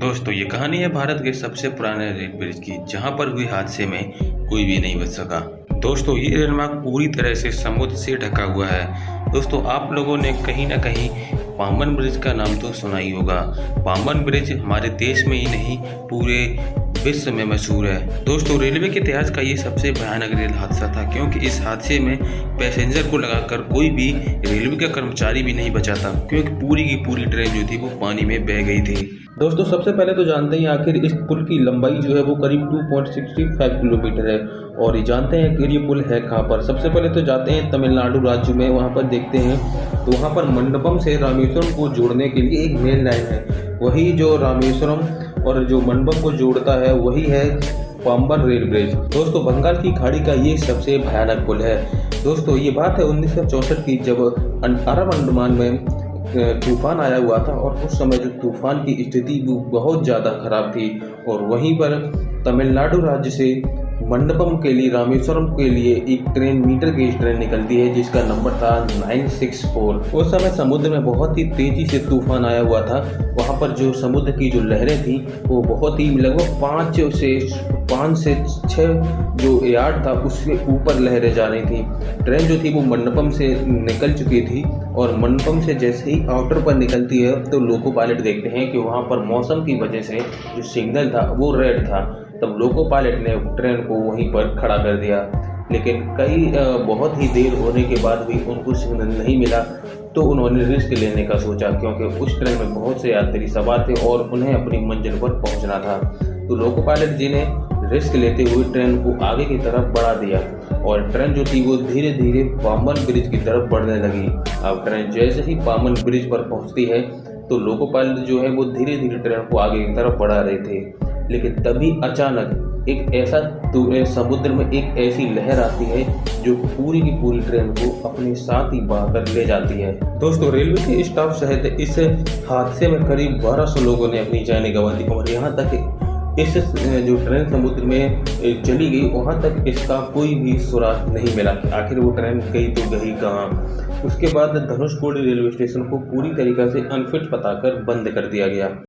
दोस्तों ये कहानी है भारत के सबसे पुराने रेल ब्रिज की, जहां पर हुए हादसे में कोई भी नहीं बच सका। दोस्तों ये रेल मार्ग पूरी तरह से समुद्र से ढका हुआ है। दोस्तों आप लोगों ने कहीं ना कहीं पाम्बन ब्रिज का नाम तो सुना ही होगा। पाम्बन ब्रिज हमारे देश में ही नहीं पूरे विश्व में मशहूर है। दोस्तों रेलवे के इतिहास का ये सबसे भयानक रेल हादसा था, क्योंकि इस हादसे में पैसेंजर को लगाकर कोई भी रेलवे का कर्मचारी भी नहीं बचा था, क्योंकि पूरी की पूरी ट्रेन जो थी वो पानी में बह गई थी। दोस्तों सबसे पहले तो जानते हैं आखिर इस पुल की लंबाई जो है वो करीब 2.65 किलोमीटर है, और ये जानते हैं कि ये पुल है कहाँ पर। सबसे पहले तो जाते हैं तमिलनाडु राज्य में, वहाँ पर देखते हैं तो वहाँ पर मंडपम से रामेश्वरम को जोड़ने के लिए एक मेन लाइन है। वही जो रामेश्वरम और जो मंडपम को जोड़ता है वही है पाम्बन रेल ब्रिज। दोस्तों बंगाल की खाड़ी का ये सबसे भयानक पुल है। दोस्तों ये बात है 1964 की, जब अरब अंडमान में तूफान आया हुआ था, और उस समय जो तूफान की स्थिति बहुत ज़्यादा खराब थी, और वहीं पर तमिलनाडु राज्य से मंडपम के लिए रामेश्वरम के लिए एक ट्रेन मीटर गेज ट्रेन निकलती है, जिसका नंबर था 964। उस समय समुद्र में बहुत ही तेजी से तूफान आया हुआ था। वहाँ पर जो समुद्र की जो लहरें थी वो बहुत ही लगभग 5 से 6 जो यार्ड था उससे ऊपर लहरें जा रही थी। ट्रेन जो थी वो मंडपम से निकल चुकी थी, और मंडपम से जैसे ही आउटर पर निकलती है तो लोको पायलट देखते हैं कि वहाँ पर मौसम की वजह से जो सिग्नल था वो रेड था। तब लोको पायलट ने ट्रेन को वहीं पर खड़ा कर दिया, लेकिन बहुत ही देर होने के बाद भी उनको सिग्नल नहीं मिला। तो उन्होंने रिस्क लेने का सोचा, क्योंकि उस ट्रेन में बहुत से यात्री सवार थे और उन्हें अपनी मंजिल पर पहुंचना था। तो लोको पायलट जी ने रिस्क लेते हुए ट्रेन को आगे की तरफ बढ़ा दिया, और ट्रेन जो थी वो धीरे धीरे पाम्बन ब्रिज की तरफ बढ़ने लगी। अब ट्रेन जैसे ही पाम्बन ब्रिज पर पहुंचती है तो लोको पायलट जो है वो धीरे धीरे ट्रेन को आगे की तरफ बढ़ा रहे थे, लेकिन तभी अचानक एक ऐसा समुद्र में एक ऐसी लहर आती है जो पूरी की पूरी ट्रेन को अपने साथ ही बहाकर ले जाती है। दोस्तों रेलवे के स्टाफ सहित इस हादसे में करीब 1200 लोगों ने अपनी जानें गंवा दी, और यहाँ तक इस जो ट्रेन समुद्र में चली गई वहाँ तक इसका कोई भी सुराग नहीं मिला कि आखिर वो ट्रेन गई तो गई कहाँ। उसके बाद धनुषकोडी रेलवे स्टेशन को पूरी तरीक़े से अनफिट बताकर बंद कर दिया गया।